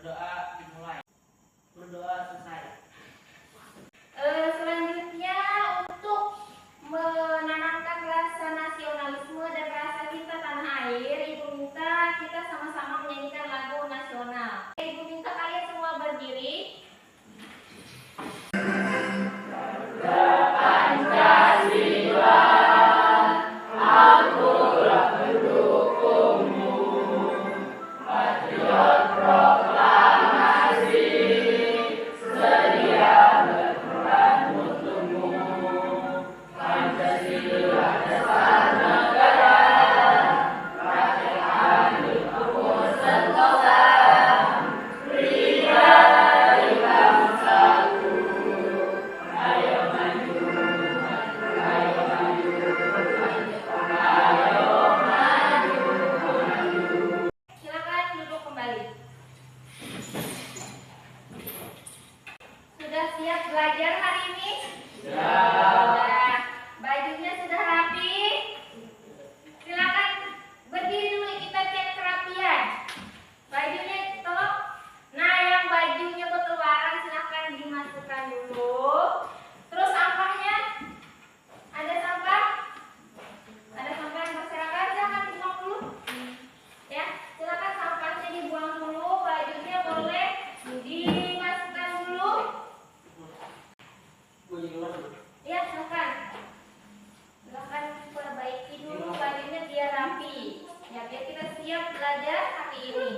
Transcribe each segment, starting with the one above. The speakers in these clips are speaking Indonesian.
Berdoa dimulai. Berdoa selesai. Selanjutnya untuk menanamkan rasa nasionalisme dan rasa cinta tanah air, Ibu minta kita sama-sama menyanyikan lagu nasional. Ibu minta kalian semua berdiri. Pancasila, akulah pendukungmu, patriot proklamasi, sedia berperang untukmu. Pancasila dasar negara, rakyat adil makmur sentosa, pria dari bangsaku. Ayo maju, ayo maju, ayo maju, maju. Silakan duduk kembali. Sudah siap belajar hari ini? Sudah. Bajunya sudah rapi? Silakan berdiri dulu, kita cek kerapian. Bajunya tolong. Nah, yang bajunya berkeluaran silakan dimasukkan dulu. Terus sampahnya? Ada sampah? Ada sampah yang berserakan? Silakan dibuang dulu. Ya, silakan sampahnya dibuang dulu. Bajunya boleh dimasukkan dulu. Ya, silakan. Silakan perbaiki dulu bajunya biar rapi. Ya, biar kita siap belajar hari ini.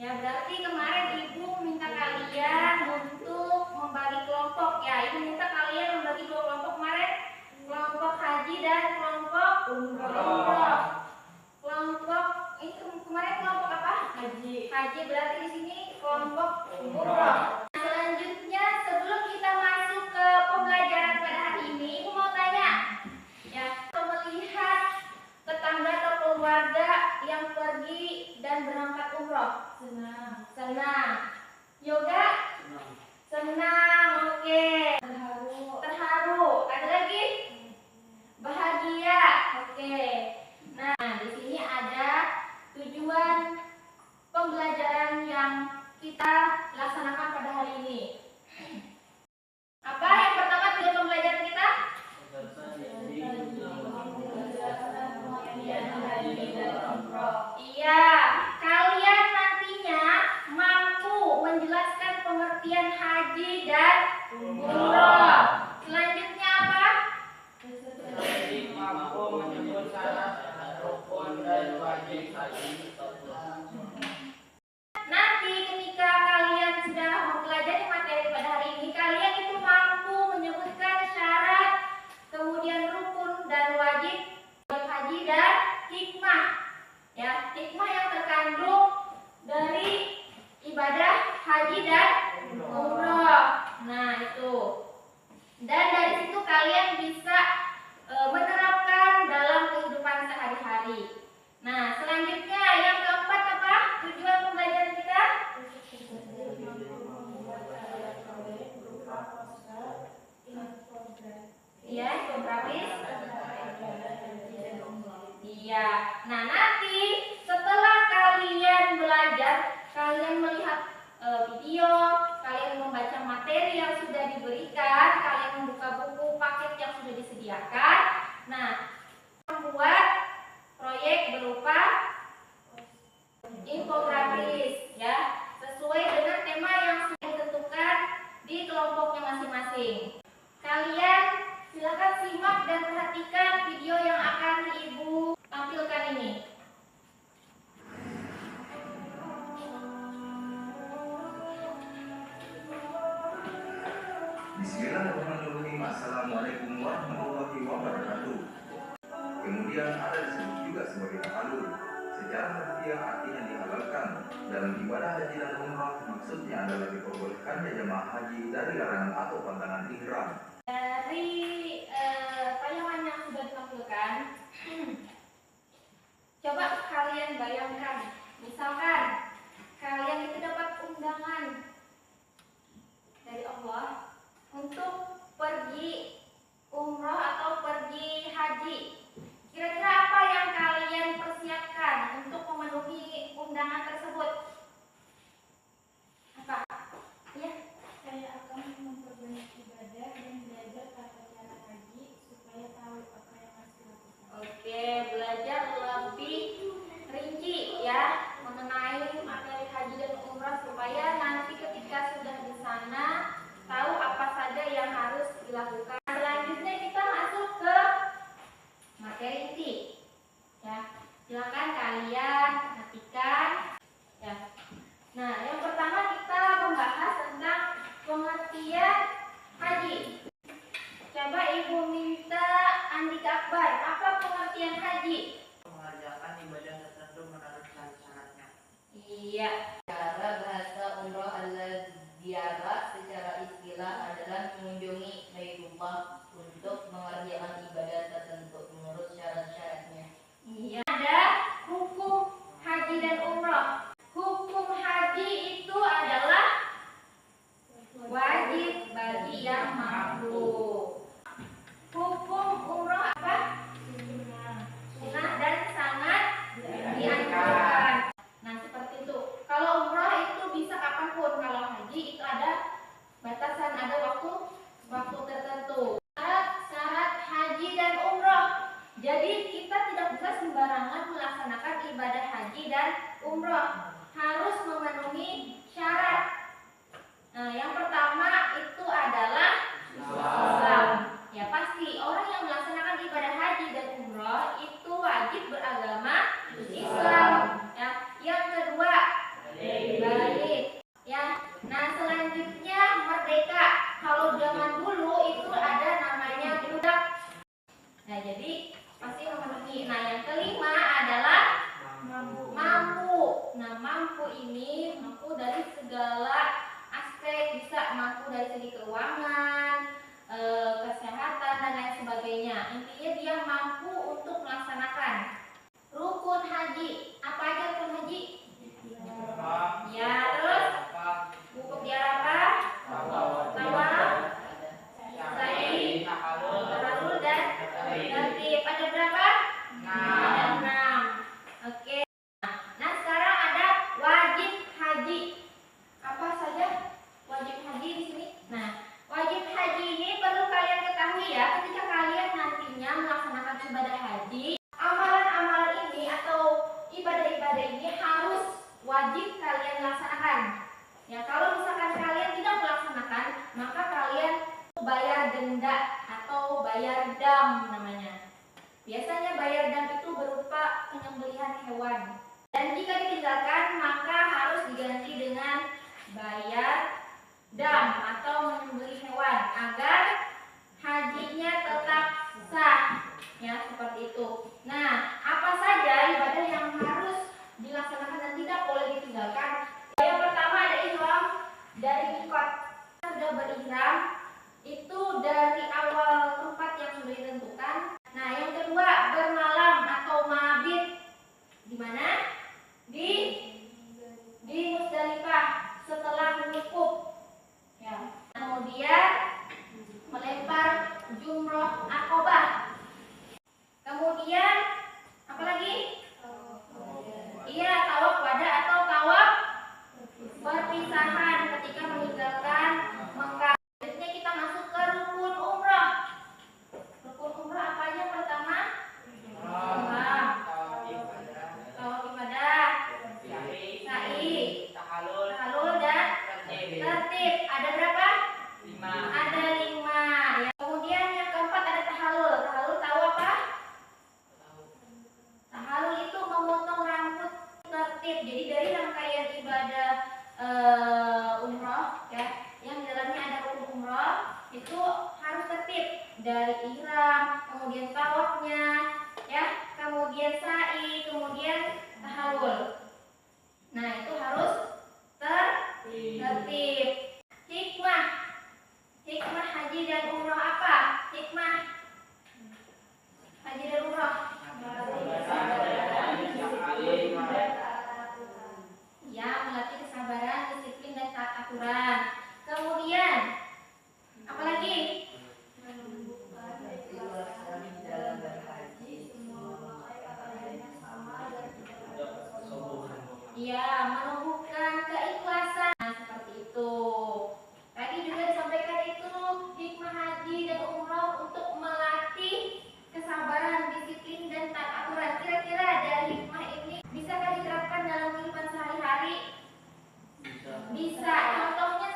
Ya, berarti kemarin Ibu minta kalian untuk membagi kelompok. Ya, Ibu minta kalian membagi 2 kelompok kemarin. Kelompok haji dan kelompok umroh. Kelompok ini kemarin kelompok apa? Haji. Haji berarti di sini kelompok umroh. Selanjutnya sebelum kita masuk ke pembelajaran pada hari ini, Ibu mau tanya, ya, melihat tetangga atau keluarga yang pergi dan berangkat umroh? Senang. Senang. Yoga? Senang. Oke. Terharu. Terharu. Ada lagi? Bahagia. Oke. Nah, di sini ada tujuan pembelajaran yang kita laksanakan pada hari ini. Apa yang pertama tujuan pembelajaran kita? Iya, kalian nantinya mampu menjelaskan pengertian haji dan umroh. Selanjutnya apa? Mampu menyebut syarat rukun dan wajib haji. Nanti ketika kalian sudah mempelajari materi pada hari ini, kalian itu mampu menyebutkan syarat, kemudian rukun dan wajib haji dan hikmah. Ya, hikmah yang terkandung dari ibadah haji dan umroh. Nah, itu. Dan dari situ kalian bisa menerapkan dalam kehidupan sehari-hari. Nah, selanjutnya yang keempat apa? Tujuan pembelajaran kita? Iya, infografis. Iya. Nah, nanti setelah kalian belajar, kalian melihat video, kalian membaca materi yang sudah diberikan, kalian membuka buku paket yang sudah disediakan. Nah, membuat proyek berupa infografis, ya, sesuai dengan tema yang sudah ditentukan di kelompoknya masing-masing. Kalian silakan simak dan perhatikan video yang akan Ibu tampilkan ini. Bismillahirrahmanirrahim. Assalamualaikum warahmatullahi wabarakatuh. Kemudian ada disebut juga sebagai tahalul. Secara harfiah artinya dihalalkan. Dalam ibadah haji dan umrah maksudnya adalah diperbolehkannya jemaah haji dari larangan atau pantangan ihram. Dari tayangan yang sudah ditampilkan, coba kalian bayangkan, misalkan kalian itu dapat undangan dari Allah untuk pergi umroh atau pergi haji. Kira-kira apa yang kalian persiapkan untuk memenuhi undangan tersebut? haji? Mengerjakan ibadah tertentu menurut syarat-syaratnya. Iya. Cara bahasa umroh al-ziarah secara istilah adalah mengunjungi Baitullah untuk mengerjakan ibadah tertentu menurut syarat-syaratnya. Iya. Ada hukum haji dan umroh. Hukum haji itu adalah wajib bagi yang mampu. Hukum umroh apa? Sunnah dan sangat dianjurkan. Nah, seperti itu. Kalau umroh itu bisa kapanpun. Kalau haji itu ada batasan, ada waktu tertentu. Syarat haji dan umroh. Jadi kita tidak bisa sembarangan melaksanakan ibadah haji dan umroh. Harus memenuhi syarat. Nah, yang pertama itu adalah Islam. Ya pasti orang yang melaksanakan ibadah haji dan umroh itu wajib beragama Islam. Ya, yang kedua balik. Ya, nah selanjutnya merdeka. Kalau zaman dulu itu ada namanya budak. Nah jadi pasti memenuhi. Nah yang kelima adalah mampu. Nah mampu ini mampu dari segala aspek, bisa mampu dari segi keuangan, kesehatan dan lain sebagainya. Intinya dia mampu untuk melaksanakan rukun haji. Apa aja rukun haji? Ya, terus wukuf di Arafah, tawaf, sa'i, tahalul dan tertib. Ada berapa? 6. Oke. Nah, sekarang ada wajib haji. Apa saja wajib haji di sini? Nah, wajib haji ini perlu kalian ketahui ya, ketika kalian nantinya melaksanakan ibadah haji, amalan-amalan ini atau ibadah-ibadah ini harus wajib kalian laksanakan. Ya, kalau misalkan kalian tidak melaksanakan, maka kalian bayar denda atau bayar dam namanya. Biasanya bayar dam itu berupa penyembelihan hewan. Dan jika ditinggalkan, maka harus diganti dengan bayar dam atau menyembelih hewan agar hajinya tetap sah. Ya, seperti itu. Nah, apa saja ibadah yang harus dilaksanakan dan tidak boleh ditinggalkan? Yang pertama ada ihram dari mikot. Sudah berihram itu dari awal tempat yang sudah ditentukan. Nah, yang kedua bermalam atau mabit. Di mana? Di Musdalifah setelah wukuf. Ya. Kemudian melempar jumroh akobah. Kemudian apa lagi? Iya, tawaf wada atau tawaf perpisahan ketika meninggalkan Mekah. Selanjutnya kita masuk ke rukun umroh. Rukun umroh apa aja pertama? Ihram, tawaf ibadah, sa'i, tahalul dan tertib. Ada berapa? 5. Ada 5. Ya. Kemudian yang keempat ada tahalul. Tahalul tahu apa? Tahalul itu memotong rambut tertib. Jadi dari rangkaian ibadah umroh ya, yang di dalamnya ada rukun umroh itu harus tertib dari ihram, kemudian tawafnya, ya, kemudian sa'i, kemudian tahalul. Nah itu harus tertib. Hikmah haji dan umroh apa? Hikmah haji dan umroh. Ya, melatih kesabaran, disiplin dan taat aturan. Kemudian apa lagi? Ya, menumbuhkan keikhlasan. Nah, seperti itu. Tadi juga disampaikan itu hikmah haji dan umroh untuk melatih kesabaran, disiplin dan taat aturan. Kira-kira dari hikmah ini bisakah diterapkan dalam kehidupan sehari-hari? Bisa. Contohnya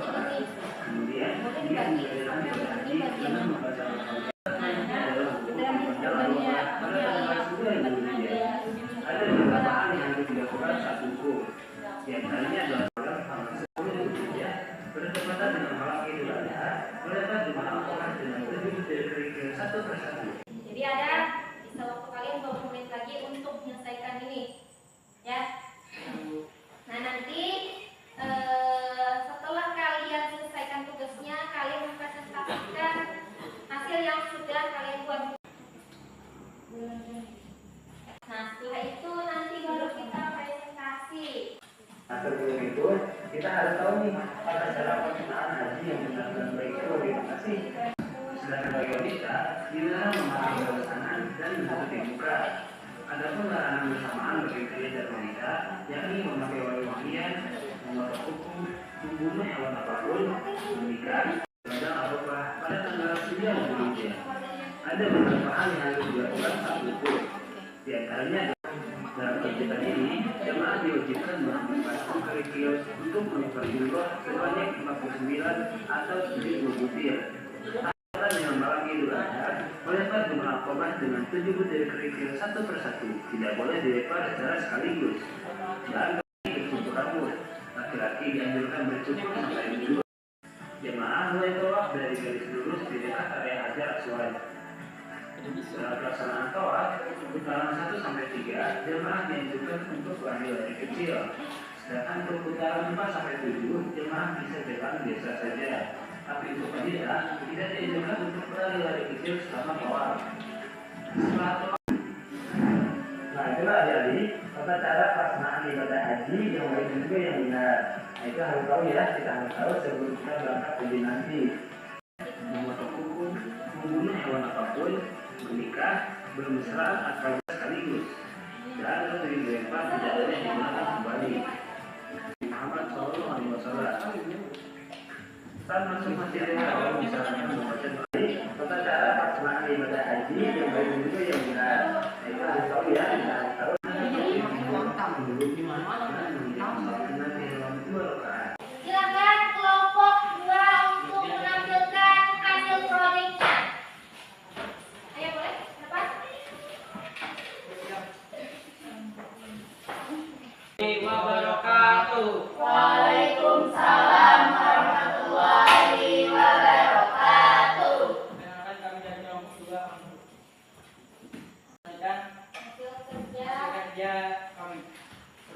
Kemudian dia menjadi haji karena membaca ada beberapa hal yang harus dilakukan saat wukuf. Di antaranya adalah bertepatan dengan malam Idul Adha, melepas jemaah Al-Quran dengan 7 dari kerikil satu persatu. Jadi ada bisa waktu kalian 20 menit lagi untuk menyelesaikan ini, ya. Nah nanti setelah kalian selesaikan tugasnya, kalian mempresentasikan hasil yang sudah kalian buat. Nah setelah itu nanti baru kita presentasi. Nah sebelum itu kita harus tahu nih tata cara pelaksanaan haji yang benar-benar baik itu bagaimana sih. Sedangkan bagi wanita dilarang memakai busana dan menutupi muka. Adapun larangan bersamaan bagi pria dan wanita yakni memakai wangi-wangian, memotong kuku, membunuh hewan apapun, menikah, berada Arafah pada tanggal 9 Zulhijjah. Ada beberapa hal yang harus dilakukan saat wukuf. Di antaranya dalam kegiatan ini, jemaah diwajibkan melakukan kerikil untuk menukar jumlah sebanyak 59 atau 70 butir. Takaran dengan malam Idul Adha, melempar jumlah korban dengan 7 butir kerikil satu persatu, tidak boleh dilempar secara sekaligus. Dan bercukur rambut, laki-laki dianjurkan bercukur sampai dulu. Jemaah mulai tawaf dari garis lurus di dekat area Hajar Aswad. Dalam pelaksanaan tawaf, putaran 1 sampai 3 jemaah dianjurkan untuk lari-lari kecil. Sedangkan untuk putaran 4 sampai 7 jemaah bisa jalan biasa saja. Tapi untuk wanita tidak dianjurkan untuk lari-lari kecil selama tawaf. Setelah tawaf, nah itulah jadi tata cara pelaksanaan ibadah haji yang baik juga yang benar. Nah itu harus tahu ya, kita harus tahu sebelum kita berangkat haji nanti. Memotong kuku, membunuh hewan apapun, menikah, bermesraan atau sekaligus, dan lebih dilempar tidak boleh digunakan kembali. Muhammad SAW saat masuk masjidil haram misalkan membaca doa. Tata cara pelaksanaan ibadah haji yang baik juga yang benar. Nah itu harus tahu ya, kita harus tahu. Silakan kelompok 2 untuk menampilkan hasil proyeknya. Ayo boleh, dapat? Wabarakatuh. Waalaikumsalam warahmatullahi wabarakatuh. Perkenalkan kami dari kelompok 2. Dan Hasil kerja. kerja kami.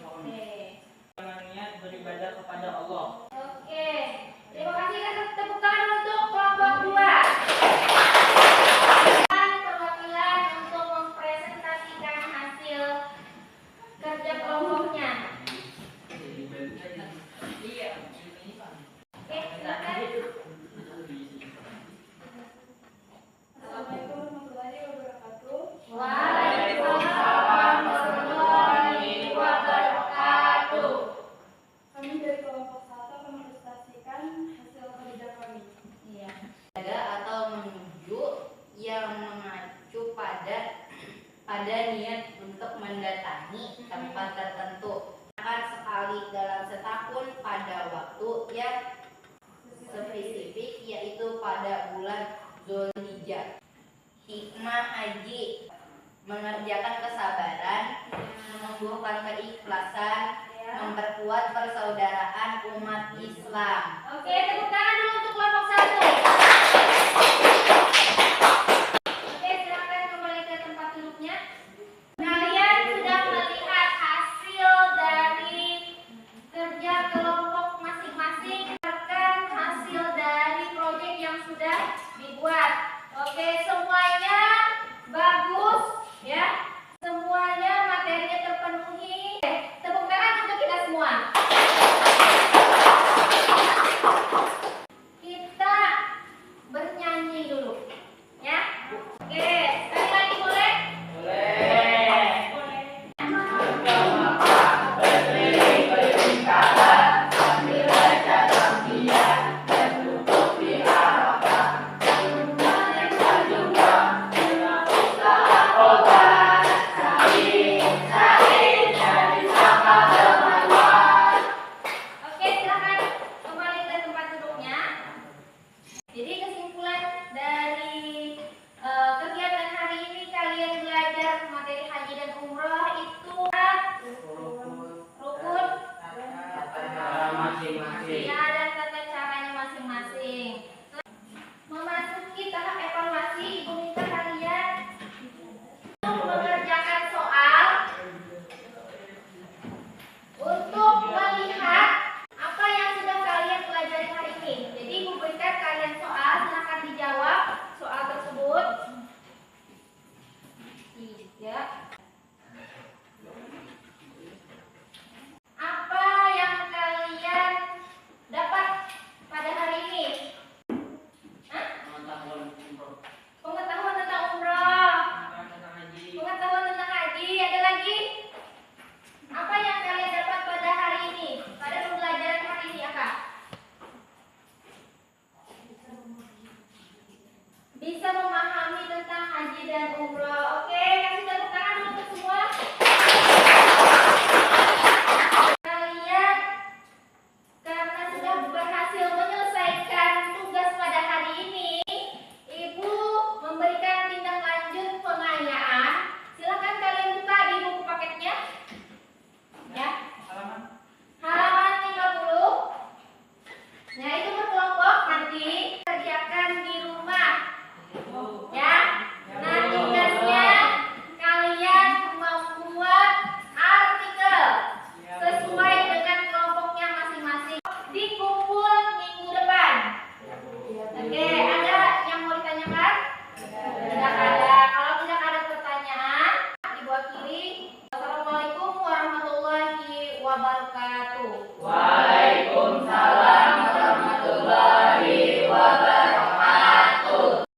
Oke. Dengan niat beribadah kepada Allah. Oke. Terima kasih atas tepuk tangan untuk kelompok 2. Dan perwakilan untuk mempresentasikan hasil kerja kelompoknya. Oke, silakan. Assalamualaikum warahmatullahi wabarakatuh. Waalaikumsalam warahmatullahi wabarakatuh. Kami dari kelompok 1 akan mempresentasikan hasil kerja kami. Iya. Ada atau menunjuk yang mengacu pada niat untuk mendatangi tempat tertentu akan sekali dalam setahun pada waktu yang spesifik yaitu pada bulan Zulhijjah. Hikmah haji mengerjakan kesabaran, menumbuhkan keikhlasan, memperkuat persaudaraan umat Islam. Oke, tepuk tangan dulu untuk kelompok 1. Oke, silakan kembali ke tempat duduknya. Kalian sudah melihat hasil dari kerja kelompok masing-masing, bahkan hasil dari proyek yang sudah dibuat. Oke, semuanya bagus ya. Semuanya materinya terpenuhi. Tepuk tangan untuk kita semua. Kita bernyanyi dulu ya. Oke, sekali lagi boleh? Sambil baca dan umroh.